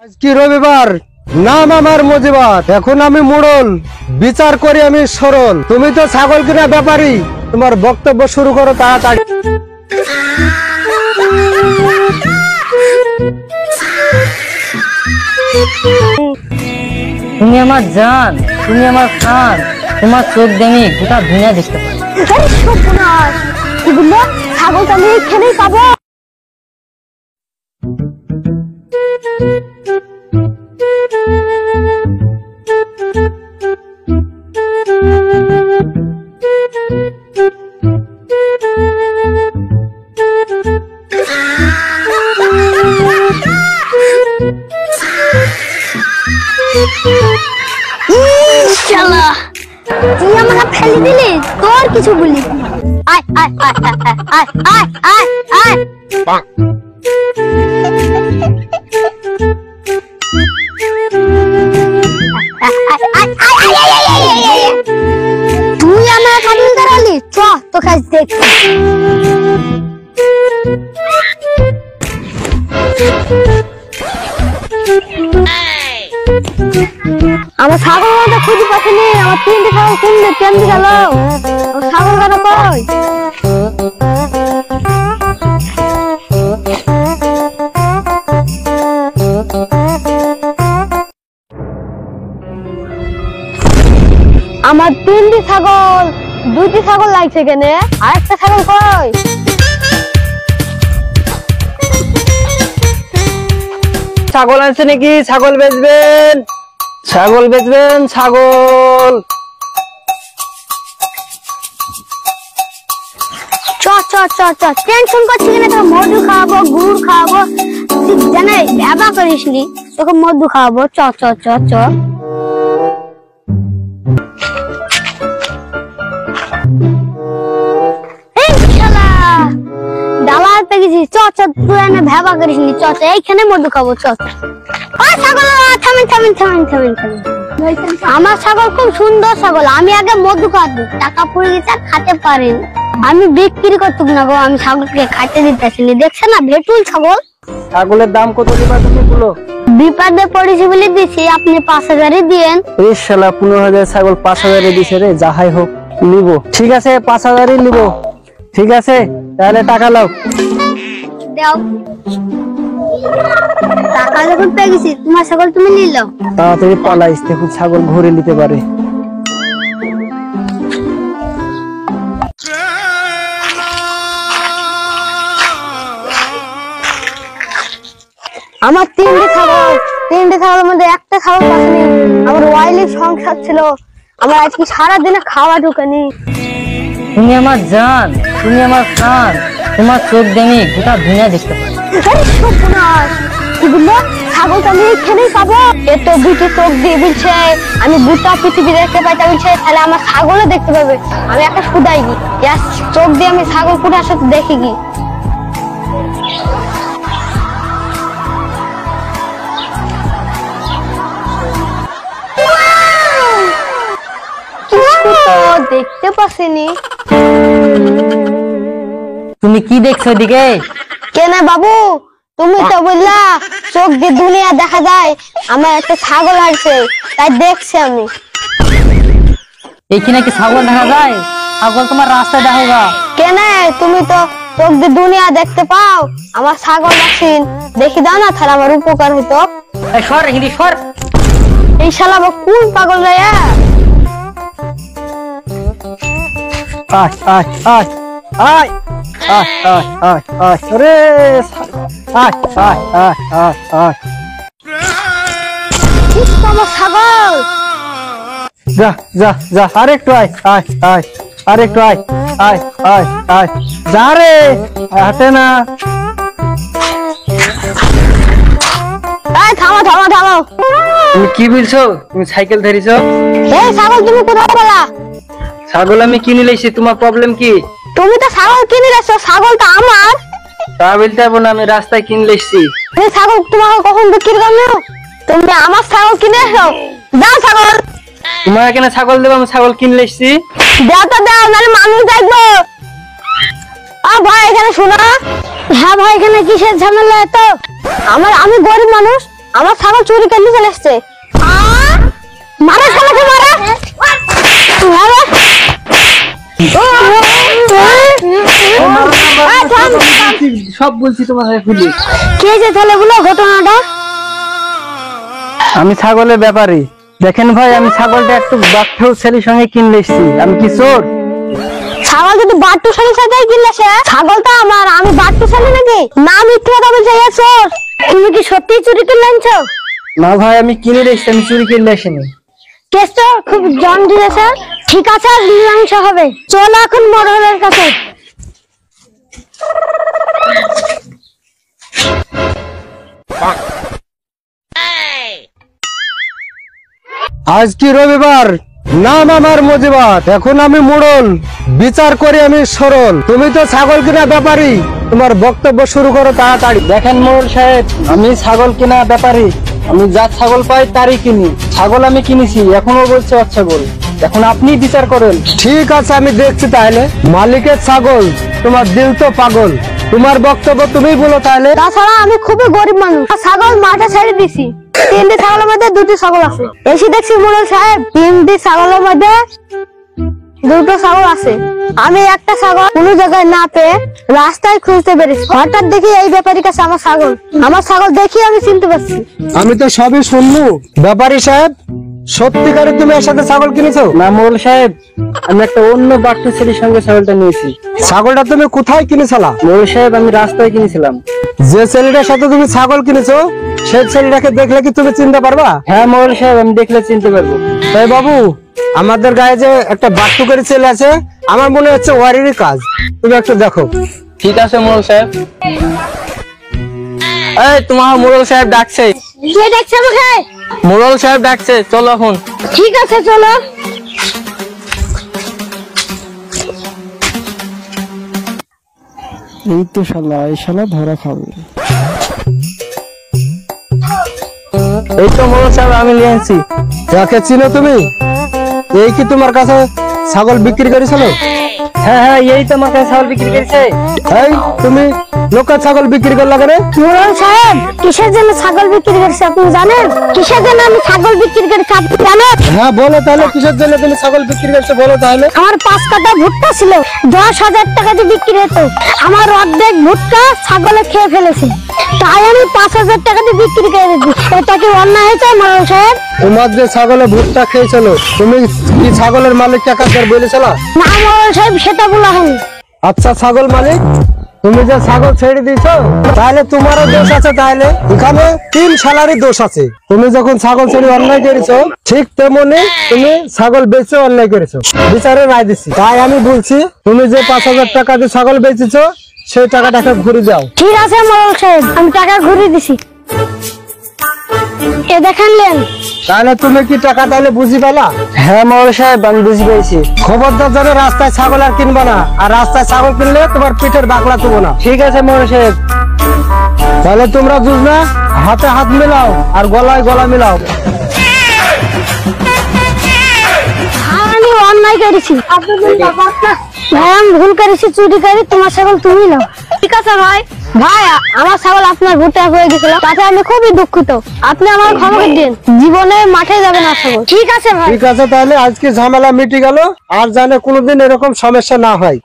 আজকে রবিবার, নাম আমার মজিবার। এখন আমি মোড়ল, বিচার করি আমি সরল। তুমি তো ছাগল কিনা ব্যাপারী, তোমার বক্তব্য শুরু করো তাড়াতাড়ি। তুমি আমার জান, তুমি আমার প্রাণ, তোমার চোখ দেনি গোটা দুনিয়া দেখতে পাই। ছাগলটা আমি এখানেই পাবো। তুই আমাকে ফেলে দিলি, তোর কিছু বলি। আয় আয় আয় আয় আয় আয় আয়। তুই আমার কাটিং করালি, চ তোকে আজ দেখছি। আমার ছাগল গাটা খুঁজে পাচ্ছিনি, আমার তিনটে ছাগল কিনলে কেমনি গেল? ছাগল গাটা কই? আমার তিনটি ছাগল, দুটি ছাগল লাগছে কেনে, আরেকটা ছাগল কই? ছাগল আছে নাকি? ছাগল বেচবেন? ছাগল বেচবেন? ছাগল চ চ চ চ টেনশন করছিস কেন? তোকে মধু খাওয়াবো, গুড় খাওয়াবো, তুই জানে ব্যবহার করিস নি, তোকে মধু খাওয়াবো। চ চ চ চ। দালাল পেয়েছি, চ চ তুই এনে ভেবা করিস নি, চ চ এইখানে মধু খাবো। চ চ। ছাগল থামেন থামেন থামেন থামেন থামেন। আমার ছাগল খুব সুন্দর ছাগল, আমি আগে মধু খাবো, টাকা পড়ে গেছে আর খাতে পারিনি। আমি বিক্রি করতুক না গো, আমি ছাগলকে খাইতে দিতেছি। দেখছে না ভেটুল ছাগল। ছাগলের দাম কত দিবা তুমি বলো? বিপদে পড়েছি বলে দিছি, আপনি 5,000 দিয়েন। এই শালা 15,000 ছাগল 5,000 দিছে রে। যাহাই হোক নিব, ঠিক আছে 5,000 নিব। ঠিক আছে তাহলে টাকা লাও। দাও টাকা যখন পেয়ে গেছি, তোমার ছাগল তুমি নিয়ে নাও। তাড়াতাড়ি পালাইস, দেখুন ছাগল ঘুরে নিতে পারে। আমার তিনটে ছাগলের মধ্যে একটা ছাগল পাচ্ছি। আমার ওয়াইলির সংসার ছিল, আমার আজকে সারাদিনে খাওয়া ঢুকেনি। তুমি আমার জান, তুমি আমার প্রাণ, তোমার চোখ দেনি গোটা দুনিয়া দেখতে পাই। ছাগলটা আমি এখানেই পাবো। এত দুটো চোখ দিয়ে বলছে আমি গোটা পৃথিবী দেখতে পাই, তা বলছে তাহলে আমার ছাগলও দেখতে পাবে। আমি একটা সুদাই গি, চোখ দিয়ে আমি ছাগল কোটার সাথে দেখি কি। দেখতে পাসিনি। তুমি কি দেখছো এদিকে? কেন বাবু, তুমি তো বললা চোখ দিয়ে দুনিয়া দেখা যায়, আমার একটা ছাগল আছে তাই দেখছি আমি। এইখানে কি ছাগল দেখা যায়? ছাগল তোমার রাস্তায় দেখা। কেন তুমি তো চোখ দিয়ে দুনিয়া দেখতে পাও, আমার ছাগল দেখছিন, দেখি দাও না, তাহলে আমার উপকার হতো। সর হিন্দি সর। এই শালা কোন পাগল রে? আয় আয় আয় আয় আয় আয় আয় আয় রে। আয় আয় আয় আয় আয়। আমার ছাগল যা যা যা, আরেকটু আয় আয় আয়, আরেকটু আয় আয় আয় আয়। যা রে, হাঁটে না। থামো থামো থামো। তুমি কি বলছো? তুমি সাইকেল ধরিছ? এই ছাগল তুমি কোথায় পেলা? ছাগল আমি কিনে লাইছি, তোমার প্রবলেম কি? তুমি তো ছাগল কিনে রেছো, ছাগলটা আমার। তা বলতে পারবো না, আমি রাস্তায় কিনে লাইছি। এই ছাগল তোমাকে কখন বিক্রি করলো? তুমি আমার ছাগল কিনে এসো, দাও ছাগল। তোমার এখানে ছাগল দেবো? আমি ছাগল কিনে লাইছি। দাও তো দাও, নাহলে মানুষ দেখবো। ভাই এখানে শোনা। হ্যাঁ ভাই, এখানে কিসের ঝামেলা? এত আমি গরিব মানুষ, আমার ছাগল চুরি করতে চলে এসছে। মারা শালাকে মারা। সব বলছি তোমার খুলি। কে যে ছেলেগুলো ঘটনাটা? আমি ছাগলের ব্যাপারী। দেখেন ভাই, আমি ছাগলটা একটু বাচ্চা ছেলের সঙ্গে কিনলে এসেছি। আমি কি চোর? ছাগল যদি বাট্টু ছেলের সাথে কিনলে সে ছাগলটা আমার, আমি বাট্টু ছেলে নাকি? না, মিথ্যে কথা বলছে এ চোর। তুমি কি সত্যি চুরি করলে আনছো? না ভাই, আমি কিনে এসেছি, আমি চুরি করলে আসিনি। কেসটা খুব জন দিয়েছে। ঠিক আছে, মীমাংসা হবে। চলো এখন মোড়লের কাছে। আজ কি রবিবার? নাম আমার মজিবার। এখন আমি মোড়ল, বিচার করি আমি সরল। তুমি তো ছাগল কিনা ব্যাপারী, তোমার বক্তব্য শুরু করো তাড়াতাড়ি। দেখেন মোড়ল সাহেব, আমি ছাগল কিনা ব্যাপারী। আমি যা ছাগল পাই তারই কিনি। ছাগল আমি কিনেছি, এখনো বলছে ওর ছাগল। এখন আপনি বিচার করেন। ঠিক আছে, আমি দেখছি তাহলে। মালিকের ছাগল, তোমার দিল তো পাগল। তোমার বক্তব্য তুমি বলো তাহলে। তাছাড়া আমি খুবই গরিব মানুষ, ছাগল মাঠে ছেড়ে দিছি। 3টি ছাগলের মধ্যে 2টি ছাগল আছে। এসে দেখছি মোড়ল সাহেব 3টি ছাগলের মধ্যে 2টো ছাগল আছে। আমি একটা ছাগল কোনো জায়গায় না পেয়ে রাস্তায় খুঁজতে পেরেছি। হঠাৎ দেখি এই ব্যাপারীর কাছে আমার ছাগল দেখি আমি চিনতে পারছি। আমি তো সবই শুনলু। ব্যাপারী সাহেব, সত্যিকারে তুমি এর সাথে ছাগল কিনেছো? না মোড়ল সাহেব, আমি একটা অন্য বাচ্চা ছেলের সঙ্গে ছাগলটা নিয়েছি। ছাগলটা তুমি কোথায় কিনেছিলা? মোড়ল সাহেব, আমি রাস্তায় কিনেছিলাম। যে ছেলেটার সাথে তুমি ছাগল কিনেছো সেই ছেলেটাকে দেখলে কি তুমি চিনতে পারবা? হ্যাঁ মোড়ল সাহেব, আমি দেখলে চিনতে পারবো। তাই বাবু, আমাদের গায়ে যে একটা বাট্টু করে ছেলে আছে, আমার মনে হচ্ছে ওয়ারিরই কাজ। তুমি একটু দেখো। ঠিক আছে মোড়ল সাহেব। এই তোমার মোড়ল সাহেব ডাকছে। কে দেখছে আমাকে? মোড়ল সাহেব ডাকছে, চলো এখন। ঠিক আছে, চলো। এই তো শালা, এই শালা ধরা খাবে। এই তো মোড়ল সাহেব, আমি নিয়ে আনছি। যাকে চিনো তুমি? এই কি তোমার কাছে ছাগল বিক্রি করেছিল? হ্যাঁ হ্যাঁ, এই তো আমার কাছে ছাগল বিক্রি করেছে। এই তুমি লোকের ছাগল বিক্রি করলা কেন? মোড়ল সাহেব, কিসের জন্য ছাগল বিক্রি করছে আপনি জানেন? কিসের জন্য আমি ছাগল বিক্রি করছি আপনি জানেন? হ্যাঁ বলো তাহলে, কিসের জন্য তুমি ছাগল বিক্রি করছো বলো তাহলে। আমার 5 কাঠা ভুট্টা ছিল, 10,000 টাকা দিয়ে বিক্রি হতো। আমার অর্ধেক ভুট্টা ছাগলে খেয়ে ফেলেছে, তাই আমি 5,000 টাকা দিয়ে বিক্রি করে দিচ্ছি। এটা কি অন্যায় হয়েছে মোড়ল সাহেব? তোমার যে ছাগলে ভুট্টা খেয়েছিল, তুমি কি ছাগলের মালিক টাকা বলেছিল? না মোড়ল সাহেব, সেটা বলা হয়নি। আচ্ছা ছাগল মালিক, তুমি যে ছাগল ছেড়ে দিয়েছো তাহলে তোমারও দোষ আছে। তাহলে এখানে 3 শালারই দোষ আছে। তুমি যখন ছাগল ছেড়ে অন্যায় করেছো, ঠিক তেমনি তুমি ছাগল বেচে অন্যায় করেছো। বিচারে রায় দিচ্ছি। তাই আমি বলছি, তুমি যে 5,000 টাকা দিয়ে ছাগল বেচেছো সেই টাকাটাকে ঘুরে দাও। ঠিক আছে মোড়ল সাহেব, আমি টাকা ঘুরিয়ে দিছি। এ দেখেন নেন। তাহলে তুমি কি টাকা তাহলে বুঝি পেলা? হ্যাঁ মোড়ল সাহেব, আমি বুঝে পেয়েছি। খবরদার যেন রাস্তায় ছাগল আর কিনবা না, আর রাস্তায় ছাগল কিনলে তোমার পিঠের বাকলা তুবো না। ঠিক আছে মোড়ল সাহেব। তাহলে তোমরা বুঝনা, হাতে হাত মিলাও আর গলায় গলা মিলাও। আমি অন্যায় করেছি, ভাই আমি ভুল করেছি, চুরি করে তোমার ছাগল তুমি নাও। ঠিক আছে ভাই। ভাই আমার ছাগল আপনার ভুট্টা হয়ে গেছিল, তাতে আমি খুবই দুঃখিত। আপনি আমার ক্ষমা করে দিন, জীবনে মাঠে যাবে না ছাগল। ঠিক আছে ভাই। ঠিক আছে, তাহলে আজকে ঝামেলা মিটে গেল, আর জানে কোনোদিন এরকম সমস্যা না হয়।